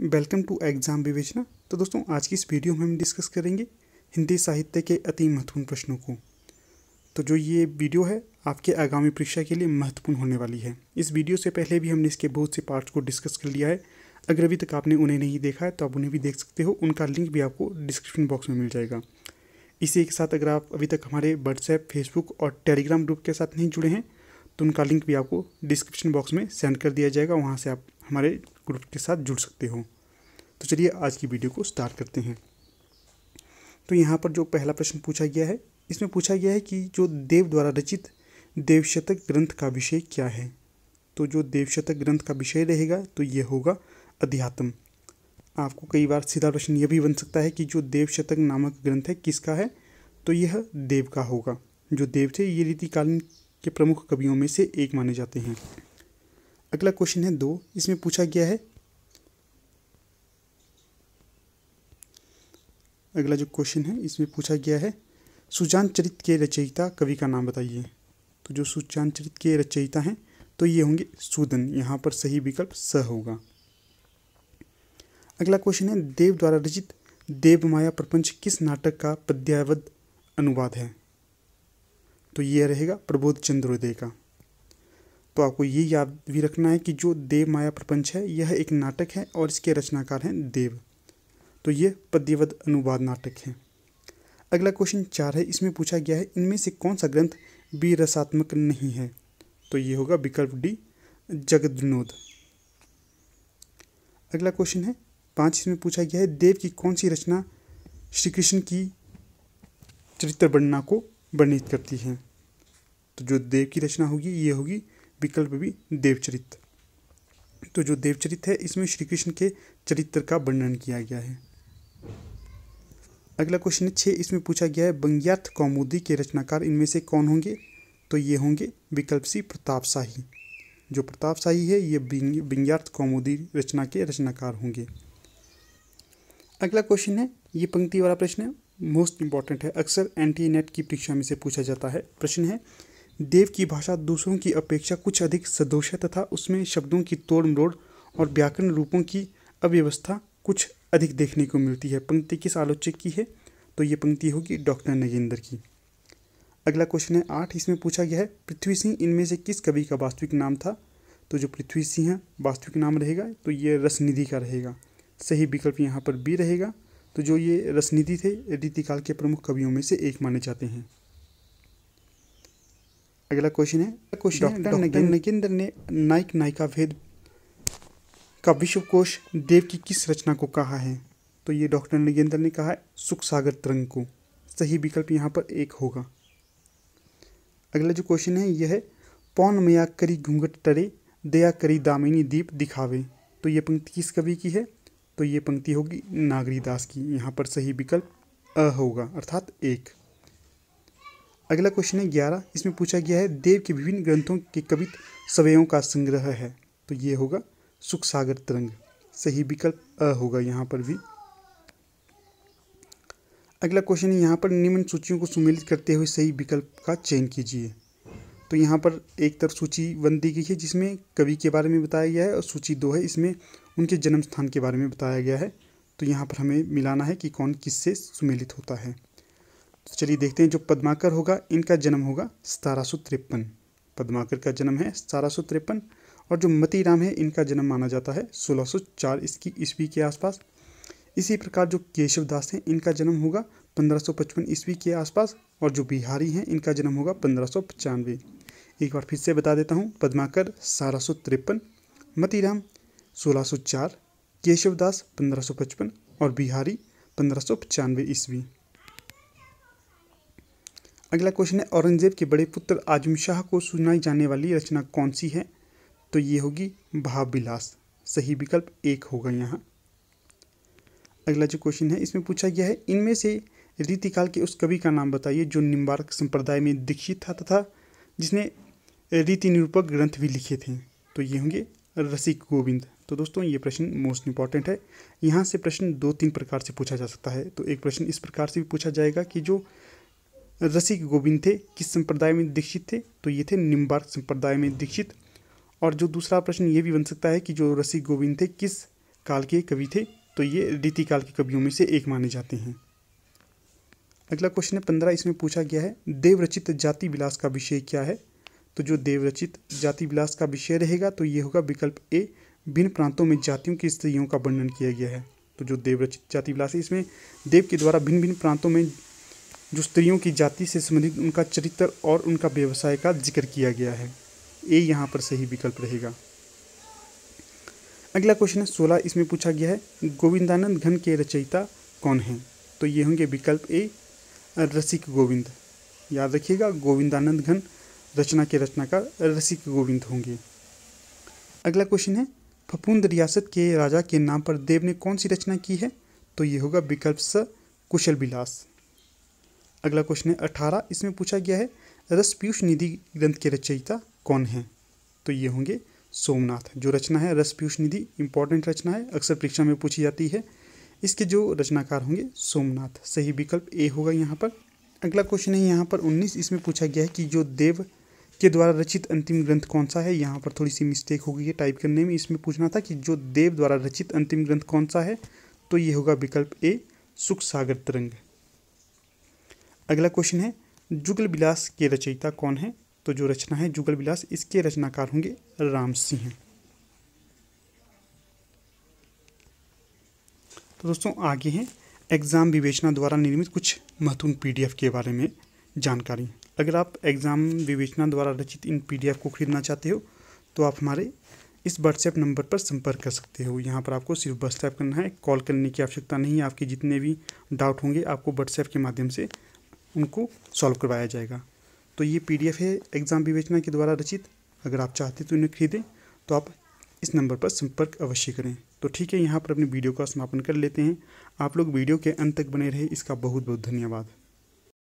Welcome to exam विवेचना। तो दोस्तों आज की इस वीडियो में हम डिस्कस करेंगे हिंदी साहित्य के अति महत्वपूर्ण प्रश्नों को। तो जो ये वीडियो है आपके आगामी परीक्षा के लिए महत्वपूर्ण होने वाली है। इस वीडियो से पहले भी हमने इसके बहुत से पार्ट्स को डिस्कस कर लिया है। अगर अभी तक आपने उन्हें नहीं देखा है तो आप उन्हें भी देख सकते हो। उनका लिंक भी आपको डिस्क्रिप्शन बॉक्स में मिल जाएगा। इसी के साथ अगर आप अभी तक हमारे व्हाट्सएप, फेसबुक और टेलीग्राम ग्रुप के साथ नहीं जुड़े हैं तो उनका लिंक भी आपको डिस्क्रिप्शन बॉक्स में सेंड कर दिया जाएगा। वहाँ से आप हमारे ग्रुप के साथ जुड़ सकते हो। तो चलिए आज की वीडियो को स्टार्ट करते हैं। तो यहाँ पर जो पहला प्रश्न पूछा गया है, इसमें पूछा गया है कि जो देव द्वारा रचित देवशतक ग्रंथ का विषय क्या है। तो जो देवशतक ग्रंथ का विषय रहेगा तो ये होगा अध्यात्म। आपको कई बार सीधा प्रश्न यह भी बन सकता है कि जो देवशतक नामक ग्रंथ है किसका है, तो यह देव का होगा। जो देव थे ये रीतिकालीन के प्रमुख कवियों में से एक माने जाते हैं। अगला क्वेश्चन है 2। इसमें पूछा गया है, अगला जो क्वेश्चन है इसमें पूछा गया है सुजान चरित के रचयिता कवि का नाम बताइए। तो जो सुजान चरित के रचयिता हैं तो ये होंगे सूदन। यहाँ पर सही विकल्प स होगा। अगला क्वेश्चन है देव द्वारा रचित देवमाया प्रपंच किस नाटक का पद्यावध अनुवाद है। तो ये रहेगा प्रबोध चंद्रोदय का। तो आपको ये याद भी रखना है कि जो देवमाया प्रपंच है यह एक नाटक है और इसके रचनाकार हैं देव। तो ये पद्यवध अनुवाद नाटक है। अगला क्वेश्चन 4 है। इसमें पूछा गया है इनमें से कौन सा ग्रंथ बीरसात्मक नहीं है। तो ये होगा विकल्प डी जगद्विनोद। अगला क्वेश्चन है 5। इसमें पूछा गया है देव की कौन सी रचना श्री कृष्ण की चरित्र वर्णना को वर्णित करती है। तो जो देव की रचना होगी ये होगी विकल्प भी देवचरित। तो जो देवचरित है इसमें श्री कृष्ण के चरित्र का वर्णन किया गया है। अगला क्वेश्चन है 6। इसमें पूछा गया है बंग्यार्थ कौमुदी के रचनाकार इनमें से कौन होंगे। तो ये होंगे विकल्प सी प्रताप शाही। जो प्रताप शाही है ये बंग्यार्थ कौमुदी रचना के रचनाकार होंगे। अगला क्वेश्चन है, ये पंक्ति वाला प्रश्न है, मोस्ट इंपॉर्टेंट है, अक्सर एनटीए नेट की परीक्षा में से पूछा जाता है। प्रश्न है देव की भाषा दूसरों की अपेक्षा कुछ अधिक सदोष है तथा उसमें शब्दों की तोड़ मरोड़ और व्याकरण रूपों की अव्यवस्था कुछ अधिक देखने को मिलती है। पंक्ति किस आलोचक की है। तो ये पंक्ति होगी डॉक्टर नगेंद्र की। अगला क्वेश्चन है 8। इसमें पूछा गया है पृथ्वी सिंह इनमें से किस कवि का वास्तविक नाम था। तो जो पृथ्वी सिंह है वास्तविक नाम रहेगा तो ये रसनिधि का रहेगा। सही विकल्प यहाँ पर बी रहेगा। तो जो ये रसनिधि थे रीतिकाल के प्रमुख कवियों में से एक माने जाते हैं। अगला क्वेश्चन है डॉक्टर नगेंद्र ने नायक नायिका भेद का विश्वकोश देव की किस रचना को कहा है। तो ये डॉक्टर नगेंद्र ने कहा है सुख सागर तरंग को। सही विकल्प यहाँ पर एक होगा। अगला जो क्वेश्चन है यह है पौन मया करी घूंघट टरे दया करी दामिनी दीप दिखावे। तो ये पंक्ति किस कवि की है। तो ये पंक्ति होगी नागरीदास की। यहाँ पर सही विकल्प अ होगा अर्थात 1। अगला क्वेश्चन है 11। इसमें पूछा गया है देव के विभिन्न ग्रंथों के कवित सवयों का संग्रह है। तो ये होगा सुख सागर तरंग। सही विकल्प अ होगा यहाँ पर भी। अगला क्वेश्चन है यहाँ पर निम्न सूचियों को सुमेलित करते हुए सही विकल्प का चयन कीजिए। तो यहाँ पर एक तरफ सूची 1 दी गई है जिसमें कवि के बारे में बताया गया है और सूची 2 है इसमें उनके जन्म स्थान के बारे में बताया गया है। तो यहाँ पर हमें मिलाना है कि कौन किससे सुमेलित होता है। तो चलिए देखते हैं। जो पद्माकर होगा इनका जन्म होगा 1753। पद्माकर का जन्म है 1753। और जो मतीराम है इनका जन्म माना जाता है 1604 ईस्वी के आसपास। इसी प्रकार जो केशवदास हैं इनका जन्म होगा 1555 ईस्वी के आसपास। और जो बिहारी हैं इनका जन्म होगा 1595। एक बार फिर से बता देता हूँ, पद्माकर 1753, मतीराम 1604, केशवदास 1555 और बिहारी 1595 ईस्वी। अगला क्वेश्चन है औरंगजेब के बड़े पुत्र आजम शाह को सुनाई जाने वाली रचना कौन सी है। तो ये होगी भाव विलास। सही विकल्प 1 होगा यहाँ। अगला जो क्वेश्चन है इसमें पूछा गया है इनमें से रीतिकाल के उस कवि का नाम बताइए जो निम्बार्क संप्रदाय में दीक्षित था तथा जिसने रीति निरूपक ग्रंथ भी लिखे थे। तो ये होंगे रसिक गोविंद। तो दोस्तों ये प्रश्न मोस्ट इंपॉर्टेंट है। यहाँ से प्रश्न 2-3 प्रकार से पूछा जा सकता है। तो एक प्रश्न इस प्रकार से भी पूछा जाएगा कि जो रसिक गोविंद थे किस संप्रदाय में दीक्षित थे। तो ये थे निम्बार्क संप्रदाय में दीक्षित। और जो दूसरा प्रश्न ये भी बन सकता है कि जो रसिक गोविंद थे किस काल के कवि थे, तो ये रीतिकाल के कवियों में से एक माने जाते हैं। अगला क्वेश्चन है 15, इसमें पूछा गया है देवरचित जाति विलास का विषय क्या है। तो जो देवरचित जाति विलास का विषय रहेगा तो ये होगा विकल्प ए, भिन्न प्रांतों में जातियों की स्त्रियों का वर्णन किया गया है। तो जो देवरचित जाति विलास है इसमें देव के द्वारा भिन्न भिन्न प्रांतों में जो स्त्रियों की जाति से संबंधित उनका चरित्र और उनका व्यवसाय का जिक्र किया गया है। ए यहाँ पर सही विकल्प रहेगा। अगला क्वेश्चन है 16, इसमें पूछा गया है गोविंदानंद घन के रचयिता कौन हैं। तो ये होंगे विकल्प ए, रसिक गोविंद। याद रखिएगा, गोविंदानंद घन रचना के रचनाकार रसिक गोविंद होंगे। अगला क्वेश्चन है फफूंद रियासत के राजा के नाम पर देव ने कौन सी रचना की है। तो ये होगा विकल्प स, कुशल विलास। अगला क्वेश्चन है 18, इसमें पूछा गया है रस पीयूष निधि ग्रंथ के रचयिता कौन हैं। तो ये होंगे सोमनाथ। जो रचना है रस पीयूष निधि इंपॉर्टेंट रचना है, अक्सर परीक्षा में पूछी जाती है। इसके जो रचनाकार होंगे सोमनाथ। सही विकल्प ए होगा यहाँ पर। अगला क्वेश्चन है यहाँ पर 19, इसमें पूछा गया है कि जो देव के द्वारा रचित अंतिम ग्रंथ कौन सा है। यहाँ पर थोड़ी सी मिस्टेक हो गई है टाइप करने में। इसमें पूछना था कि जो देव द्वारा रचित अंतिम ग्रंथ कौन सा है। तो ये होगा विकल्प ए, सुख सागर तरंग। अगला क्वेश्चन है जुगल विलास के रचयिता कौन है। तो जो रचना है जुगल विलास, इसके रचनाकार होंगे राम सिंह। तो दोस्तों आगे हैं एग्ज़ाम विवेचना द्वारा निर्मित कुछ महत्वपूर्ण पीडीएफ के बारे में जानकारी। अगर आप एग्ज़ाम विवेचना द्वारा रचित इन पीडीएफ को खरीदना चाहते हो तो आप हमारे इस व्हाट्सएप नंबर पर संपर्क कर सकते हो। यहाँ पर आपको सिर्फ व्हाट्सएप करना है, कॉल करने की आवश्यकता नहीं है। आपके जितने भी डाउट होंगे आपको व्हाट्सएप के माध्यम से उनको सॉल्व करवाया जाएगा। तो ये पीडीएफ है एग्ज़ाम विवेचना के द्वारा रचित। अगर आप चाहते तो इन्हें खरीदें तो आप इस नंबर पर संपर्क अवश्य करें। तो ठीक है, यहाँ पर अपनी वीडियो का समापन कर लेते हैं। आप लोग वीडियो के अंत तक बने रहे, इसका बहुत बहुत धन्यवाद।